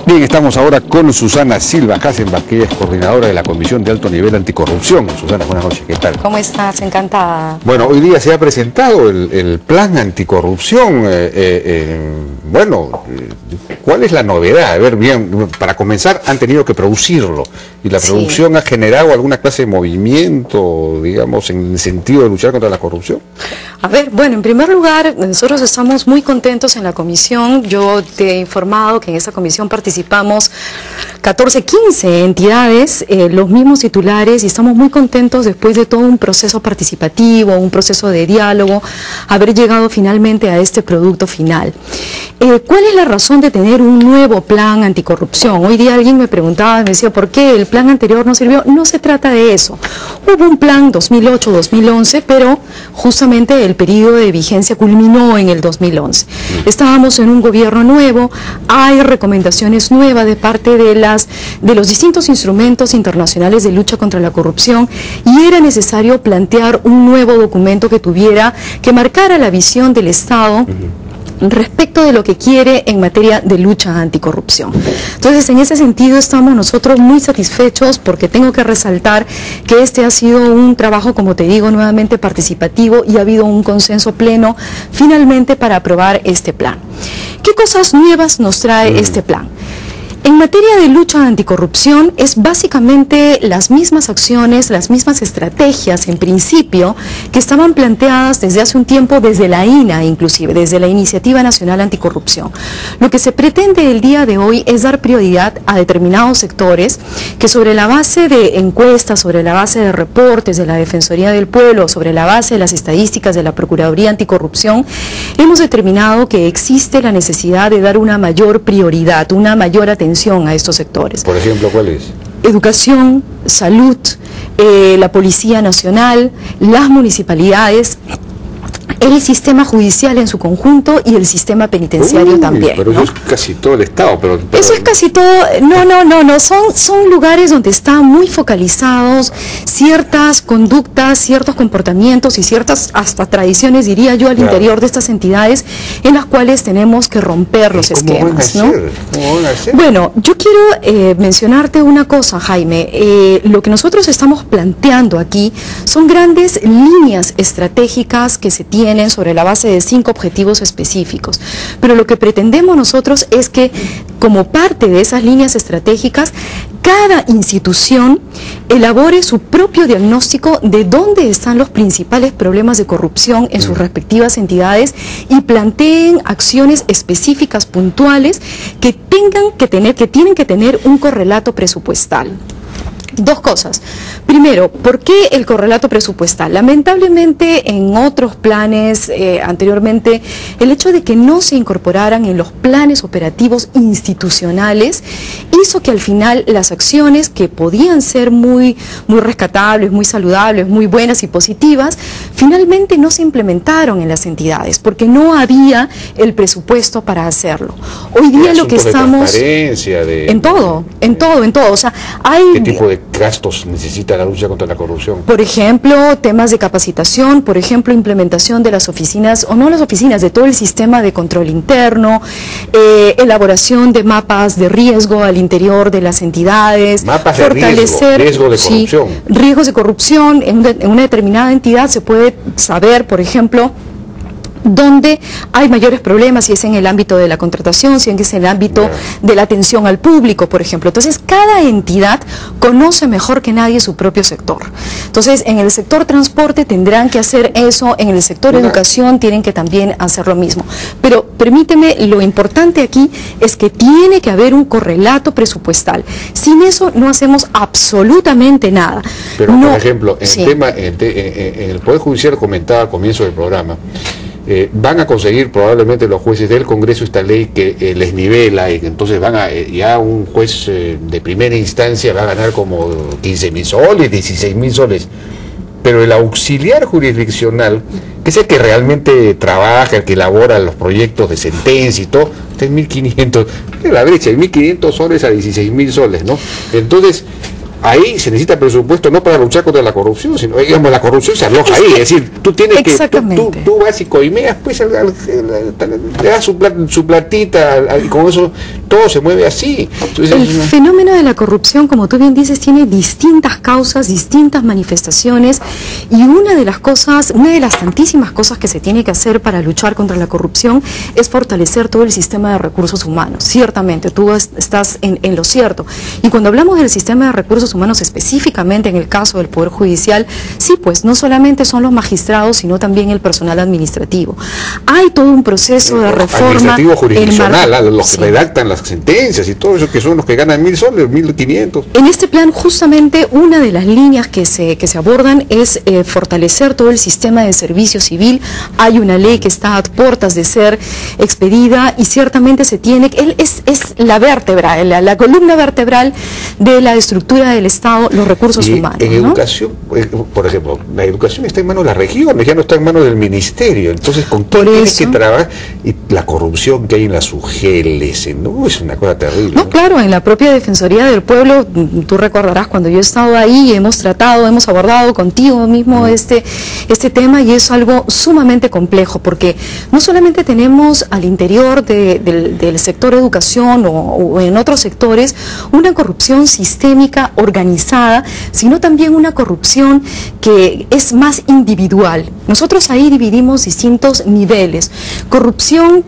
Bien, estamos ahora con Susana Silva Hasenbach, que es coordinadora de la Comisión de Alto Nivel Anticorrupción. Susana, buenas noches, ¿qué tal? ¿Cómo estás? Encantada. Bueno, hoy día se ha presentado el plan anticorrupción. ¿Cuál es la novedad? A ver, bien, para comenzar, han tenido que producirlo. Y la producción ha generado alguna clase de movimiento, digamos, en el sentido de luchar contra la corrupción. A ver, bueno, en primer lugar, nosotros estamos muy contentos en la comisión. Yo te he informado que en esa comisión participamos 14, 15 entidades, los mismos titulares, y estamos muy contentos después de todo un proceso participativo, un proceso de diálogo, haber llegado finalmente a este producto final. ¿Cuál es la razón de tener un nuevo plan anticorrupción? Hoy día alguien me preguntaba, me decía, ¿por qué el plan anterior no sirvió? No se trata de eso. Hubo un plan 2008-2011, pero justamente el periodo de vigencia culminó en el 2011. Estábamos en un gobierno nuevo, hay recomendaciones nuevas de parte de los distintos instrumentos internacionales de lucha contra la corrupción, y era necesario plantear un nuevo documento que marcara la visión del Estado respecto de lo que quiere en materia de lucha anticorrupción. Entonces, en ese sentido estamos nosotros muy satisfechos, porque tengo que resaltar que este ha sido un trabajo, como te digo, nuevamente participativo, y ha habido un consenso pleno finalmente para aprobar este plan. ¿Qué cosas nuevas nos trae este plan? En materia de lucha anticorrupción es básicamente las mismas acciones, las mismas estrategias en principio que estaban planteadas desde hace un tiempo desde la INA, inclusive desde la Iniciativa Nacional Anticorrupción. Lo que se pretende el día de hoy es dar prioridad a determinados sectores que, sobre la base de encuestas, sobre la base de reportes de la Defensoría del Pueblo, sobre la base de las estadísticas de la Procuraduría Anticorrupción, hemos determinado que existe la necesidad de dar una mayor prioridad, una mayor atención a estos sectores. Por ejemplo, ¿cuál es? Educación, salud, la Policía Nacional, las municipalidades, el sistema judicial en su conjunto y el sistema penitenciario también. Pero ¿no? eso es casi todo el Estado. Pero eso es casi todo. No. Son lugares donde están muy focalizados ciertas conductas, ciertos comportamientos y ciertas hasta tradiciones, diría yo, al interior de estas entidades, en las cuales tenemos que romper los esquemas. ¿No? ¿Cómo van a hacer? Bueno, yo quiero mencionarte una cosa, Jaime. Lo que nosotros estamos planteando aquí son grandes líneas estratégicas que se tienen sobre la base de 5 objetivos específicos, pero lo que pretendemos nosotros es que, como parte de esas líneas estratégicas, cada institución elabore su propio diagnóstico de dónde están los principales problemas de corrupción en sus respectivas entidades, y planteen acciones específicas puntuales que tienen que tener un correlato presupuestal. Dos cosas. Primero, ¿por qué el correlato presupuestal? Lamentablemente, en otros planes anteriormente, el hecho de que no se incorporaran en los planes operativos institucionales hizo que al final las acciones, que podían ser muy rescatables, muy saludables, muy buenas y positivas, finalmente no se implementaron en las entidades porque no había el presupuesto para hacerlo. Hoy día lo que estamos en todo. O sea, hay ¿qué tipo de gastos necesita la lucha contra la corrupción? Por ejemplo, temas de capacitación, por ejemplo, implementación de las oficinas, o no las oficinas, de todo el sistema de control interno, elaboración de mapas de riesgo al interior de las entidades, mapas de riesgo de corrupción. Riesgos de corrupción. En una determinada entidad se puede saber, por ejemplo, donde hay mayores problemas, si es en el ámbito de la contratación, si es en el ámbito de la atención al público, por ejemplo. Entonces, cada entidad conoce mejor que nadie su propio sector. Entonces, en el sector transporte tendrán que hacer eso, en el sector educación tienen que también hacer lo mismo. Pero permíteme, lo importante aquí es que tiene que haber un correlato presupuestal. Sin eso no hacemos absolutamente nada. Pero, por ejemplo, en el Poder Judicial, comentaba al comienzo del programa, van a conseguir probablemente los jueces del Congreso esta ley que les nivela, y entonces ya un juez de primera instancia va a ganar como 15.000 soles, 16.000 soles, pero el auxiliar jurisdiccional, que es el que realmente trabaja, el que elabora los proyectos de sentencia y todo, está en 1.500, la brecha, de 1.500 soles a 16.000 soles, ¿no? Entonces, ahí se necesita presupuesto no para luchar contra la corrupción, sino, digamos, la corrupción se aloja ahí, es decir, tú tienes que, tú vas y coimeas, pues, le das su platita, y con eso todo se mueve así. Entonces, el fenómeno de la corrupción, como tú bien dices, tiene distintas causas, distintas manifestaciones, y una de las tantísimas cosas que se tiene que hacer para luchar contra la corrupción es fortalecer todo el sistema de recursos humanos. Ciertamente, tú estás en lo cierto. Y cuando hablamos del sistema de recursos humanos, específicamente en el caso del Poder Judicial, sí, pues no solamente son los magistrados, sino también el personal administrativo. Hay todo un proceso de reforma administrativo jurisdiccional, los que redactan las sentencias y todo eso, que son los que ganan 1.000 soles, 1.500. En este plan, justamente, una de las líneas que se abordan es fortalecer todo el sistema de servicio civil. Hay una ley que está a puertas de ser expedida y ciertamente se tiene, es la vértebra, la columna vertebral de la estructura del Estado, los recursos humanos. En educación, por ejemplo, la educación está en manos de las regiones, ya no está en manos del ministerio, entonces con quién tiene que trabajar, y la corrupción que hay en las UGELs, no, es una cosa terrible. No, claro, en la propia Defensoría del Pueblo, tú recordarás cuando yo he estado ahí, hemos abordado contigo mismo este tema, y es algo sumamente complejo, porque no solamente tenemos al interior del sector educación o en otros sectores una corrupción sistémica organizada, sino también una corrupción que es más individual. Nosotros ahí dividimos distintos niveles. Corrupción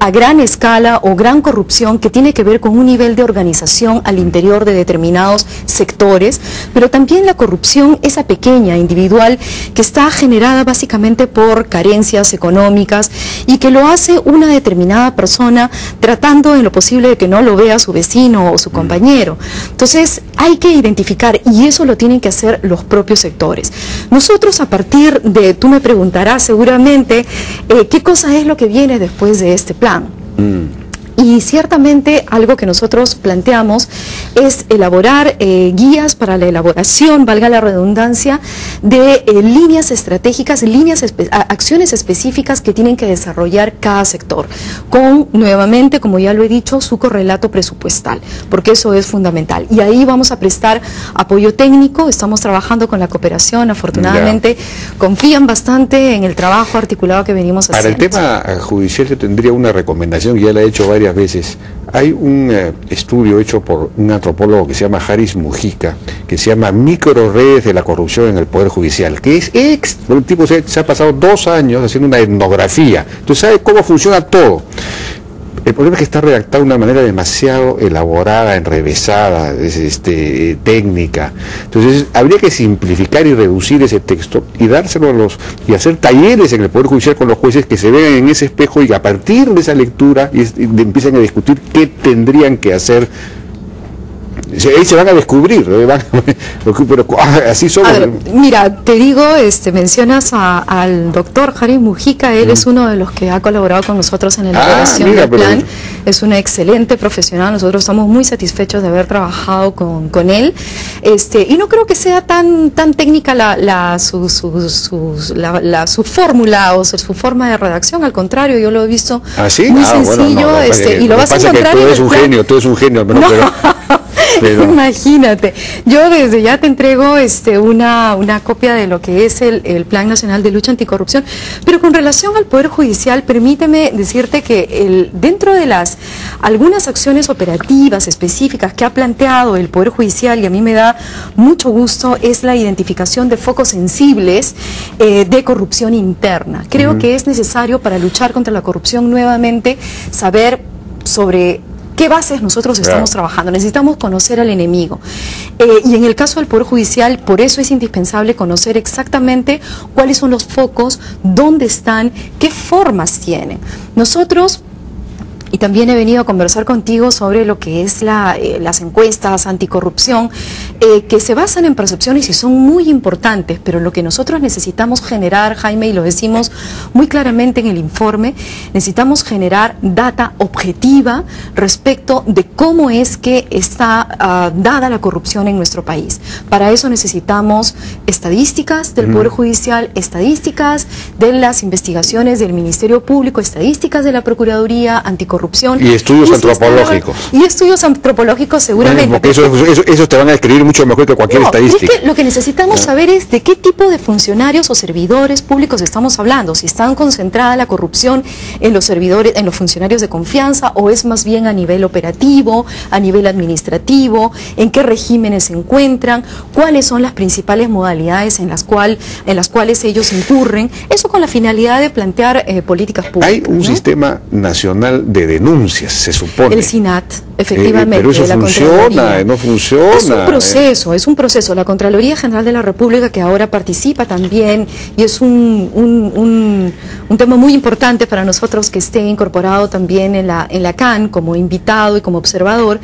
a gran escala o gran corrupción que tiene que ver con un nivel de organización al interior de determinados sectores, pero también la corrupción esa pequeña, individual, que está generada básicamente por carencias económicas y que lo hace una determinada persona tratando en lo posible de que no lo vea su vecino o su compañero. Entonces hay que identificar, y eso lo tienen que hacer los propios sectores. Nosotros, a partir de, tú me preguntarás seguramente, ¿qué cosa es lo que viene después de este plan? Y ciertamente algo que nosotros planteamos es elaborar guías para la elaboración, valga la redundancia, de líneas estratégicas, acciones específicas que tienen que desarrollar cada sector, con, nuevamente, como ya lo he dicho, su correlato presupuestal, porque eso es fundamental. Y ahí vamos a prestar apoyo técnico, estamos trabajando con la cooperación, afortunadamente confían bastante en el trabajo articulado que venimos haciendo. Para el tema judicial yo tendría una recomendación, que ya la he hecho varias veces. Hay un estudio hecho por un antropólogo que se llama Haris Mujica, que se llama Microredes de la corrupción en el Poder Judicial, que es el tipo se ha pasado 2 años haciendo una etnografía, entonces sabe cómo funciona todo. El problema es que está redactado de una manera demasiado elaborada, enrevesada, técnica. Entonces habría que simplificar y reducir ese texto y dárselo y hacer talleres en el Poder Judicial con los jueces, que se vean en ese espejo y a partir de esa lectura empiezan a discutir qué tendrían que hacer. Ahí se van a descubrir, pero así somos. A ver, mira, te digo, mencionas al doctor Haris Mujica, él es uno de los que ha colaborado con nosotros en la elaboración del plan, es un excelente profesional, nosotros estamos muy satisfechos de haber trabajado con él, y no creo que sea tan técnica su fórmula o su forma de redacción, al contrario, yo lo he visto muy sencillo, y lo vas a encontrar en el plan. Tú eres un genio, pero imagínate, yo desde ya te entrego una copia de lo que es el Plan Nacional de Lucha Anticorrupción, pero con relación al Poder Judicial, permíteme decirte que dentro de algunas acciones operativas específicas que ha planteado el Poder Judicial, y a mí me da mucho gusto, es la identificación de focos sensibles de corrupción interna. Creo que es necesario, para luchar contra la corrupción, nuevamente saber sobre ¿qué bases nosotros estamos trabajando? Necesitamos conocer al enemigo. Y en el caso del Poder Judicial, por eso es indispensable conocer exactamente cuáles son los focos, dónde están, qué formas tienen. Nosotros, y también he venido a conversar contigo sobre lo que es las encuestas anticorrupción, que se basan en percepciones y son muy importantes, pero lo que nosotros necesitamos generar, Jaime, y lo decimos muy claramente en el informe, necesitamos generar data objetiva respecto de cómo es que está dada la corrupción en nuestro país. Para eso necesitamos estadísticas del Poder Judicial, estadísticas de las investigaciones del Ministerio Público, estadísticas de la Procuraduría Anticorrupción, corrupción. Y estudios antropológicos. Y estudios antropológicos seguramente. Porque eso te van a describir mucho mejor que cualquier estadística. Es que lo que necesitamos saber es de qué tipo de funcionarios o servidores públicos estamos hablando, si están concentrada la corrupción en los servidores, en los funcionarios de confianza, o es más bien a nivel operativo, a nivel administrativo, en qué regímenes se encuentran, cuáles son las principales modalidades en las cuales ellos incurren, eso con la finalidad de plantear políticas públicas. Hay un sistema nacional de denuncias, se supone. El SINAT, efectivamente. Pero eso funciona, no funciona. Es un proceso. La Contraloría General de la República, que ahora participa también, y es un tema muy importante para nosotros que esté incorporado también en la CAN como invitado y como observador,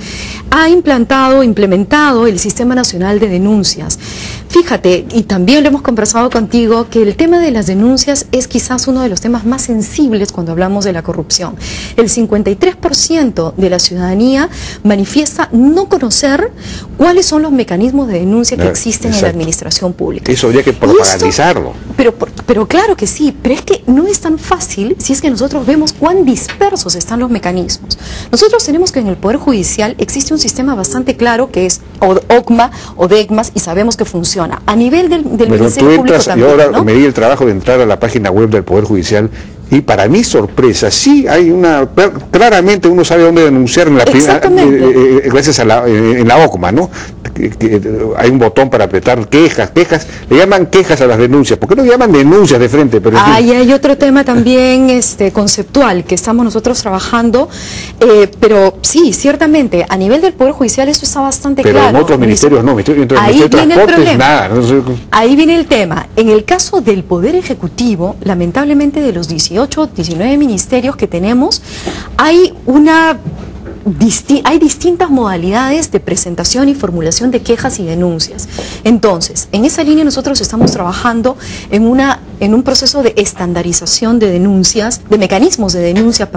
ha implementado el Sistema Nacional de Denuncias. Fíjate, y también lo hemos conversado contigo, que el tema de las denuncias es quizás uno de los temas más sensibles cuando hablamos de la corrupción. El 53% de la ciudadanía manifiesta no conocer cuáles son los mecanismos de denuncia que existen en la administración pública. Eso habría que propagandizarlo. Pero claro que sí, pero es que no es tan fácil si es que nosotros vemos cuán dispersos están los mecanismos. Nosotros tenemos que en el Poder Judicial existe un sistema bastante claro que es OCMA o DECMAS, y sabemos que funciona. A nivel del Ministerio Público también, yo ahora ¿no? me di el trabajo de entrar a la página web del Poder Judicial y para mi sorpresa, sí hay claramente uno sabe dónde denunciar en la gracias a en la OCMA, ¿no? Que hay un botón para apretar quejas, le llaman quejas a las denuncias, ¿por qué no llaman denuncias de frente? Pero y hay otro tema también conceptual que estamos nosotros trabajando, pero sí, ciertamente, a nivel del Poder Judicial esto está bastante claro. Pero en otros ministerios no, ahí viene el problema. Nada, no sé. Ahí viene el tema. En el caso del Poder Ejecutivo, lamentablemente de los 19 ministerios que tenemos, hay distintas modalidades de presentación y formulación de quejas y denuncias. Entonces, en esa línea nosotros estamos trabajando en un proceso de estandarización de denuncias, de mecanismos de denuncia,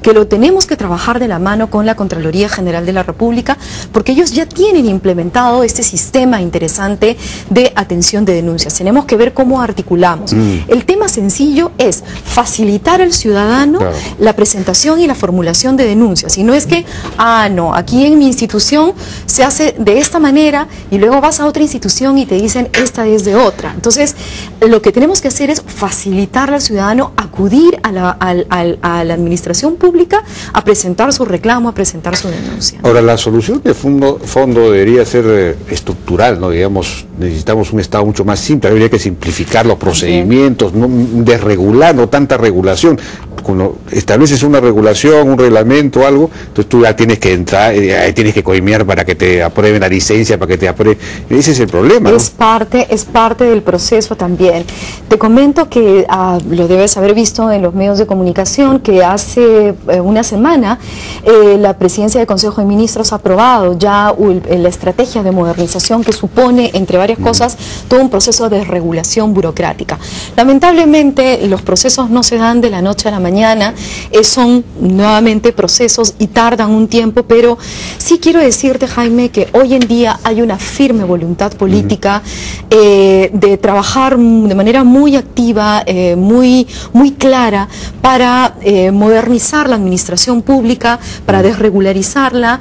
que lo tenemos que trabajar de la mano con la Contraloría General de la República, porque ellos ya tienen implementado este sistema interesante de atención de denuncias. Tenemos que ver cómo articulamos. El tema sencillo es facilitar al ciudadano la presentación y la formulación de denuncias, y no es que no, aquí en mi institución se hace de esta manera y luego vas a otra institución y te dicen esta es de otra. Entonces, lo que tenemos que hacer es facilitarle al ciudadano acudir a la administración pública a presentar su reclamo, a presentar su denuncia. Ahora, la solución de fondo debería ser estructural, ¿no? Digamos, necesitamos un Estado mucho más simple, habría que simplificar los procedimientos, no desregular, no tanta regulación. Cuando estableces una regulación, un reglamento, algo, entonces tú ya tienes que entrar, tienes que coimear para que te aprueben la licencia, para que te aprueben. Ese es el problema, ¿no? Es parte del proceso también. Te comento que lo debes haber visto en los medios de comunicación, que hace una semana la Presidencia del Consejo de Ministros ha aprobado ya la estrategia de modernización que supone, entre varias cosas, todo un proceso de regulación burocrática. Lamentablemente los procesos no se dan de la noche a la mañana, son nuevamente procesos y tardan un tiempo, pero sí quiero decirte, Jaime, que hoy en día hay una firme voluntad política de trabajar de manera muy activa, muy clara, para modernizar la administración pública, para desregularizarla,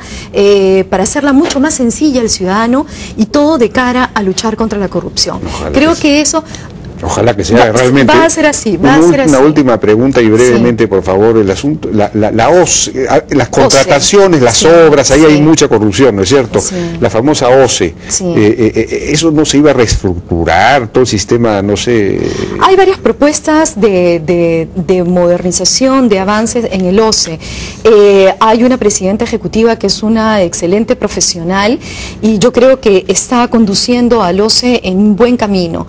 para hacerla mucho más sencilla al ciudadano, y todo de cara a luchar contra la corrupción. Creo que eso... Ojalá que sea realmente. Va a ser así, Una última pregunta y brevemente, por favor, el asunto, la OCE, las contrataciones, las obras, ahí hay mucha corrupción, ¿no es cierto? La famosa OCE, eso no se iba a reestructurar, todo el sistema, no sé. Hay varias propuestas de modernización, de avances en el OCE. Hay una presidenta ejecutiva que es una excelente profesional, y yo creo que está conduciendo al OCE en un buen camino.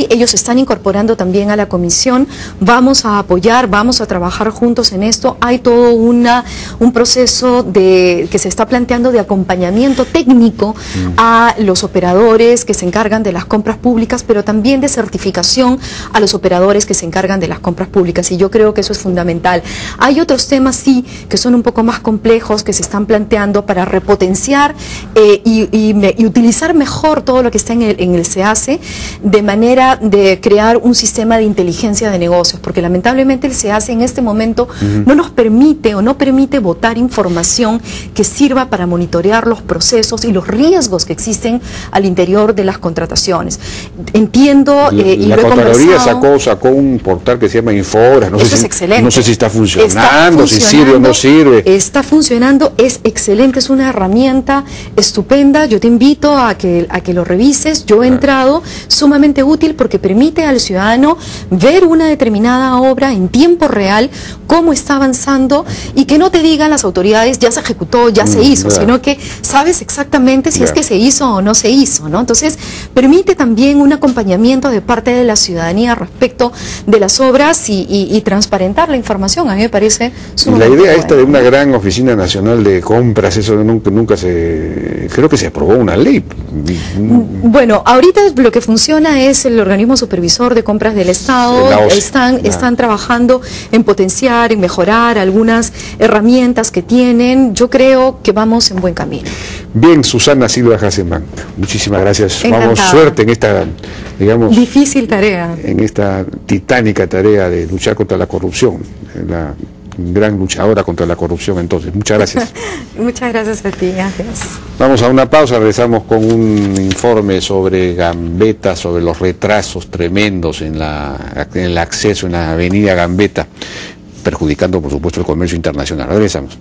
Ellos están incorporando también a la comisión, vamos a apoyar, vamos a trabajar juntos en esto. Hay todo un proceso que se está planteando de acompañamiento técnico a los operadores que se encargan de las compras públicas, pero también de certificación a los operadores que se encargan de las compras públicas, y yo creo que eso es fundamental. Hay otros temas, sí, que son un poco más complejos, que se están planteando para repotenciar y utilizar mejor todo lo que está en el SEACE, de de manera de crear un sistema de inteligencia de negocios, porque lamentablemente el SEACE en este momento no nos permite o no permite botar información que sirva para monitorear los procesos y los riesgos que existen al interior de las contrataciones. Entiendo y la lo he Contraloría conversado. sacó un portal que se llama Infobras, no Eso es excelente. No sé si está funcionando, si sirve o no sirve. Está funcionando, es excelente, es una herramienta estupenda. Yo te invito a que lo revises. Yo he entrado, sumamente útil porque permite al ciudadano ver una determinada obra en tiempo real, cómo está avanzando, y que no te digan las autoridades ya se ejecutó, ya se hizo, sino que sabes exactamente si es que se hizo o no se hizo, ¿no? Entonces permite también un acompañamiento de parte de la ciudadanía respecto de las obras y transparentar la información. A mí me parece sumamente la idea bueno. esta de una gran oficina nacional de compras, eso nunca se... Creo que se aprobó una ley. Bueno, ahorita lo que funciona es el organismo supervisor de compras del Estado. Están trabajando en potenciar, en mejorar algunas herramientas que tienen. Yo creo que vamos en buen camino. Bien, Susana Silva Hasselman, muchísimas gracias. Encantada. Vamos, suerte en esta, digamos, difícil tarea. En esta titánica tarea de luchar contra la corrupción, la gran luchadora contra la corrupción. Entonces, muchas gracias. Muchas gracias a ti, gracias. Vamos a una pausa, regresamos con un informe sobre Gambetta, sobre los retrasos tremendos en el acceso en la avenida Gambetta, perjudicando por supuesto el comercio internacional. Regresamos.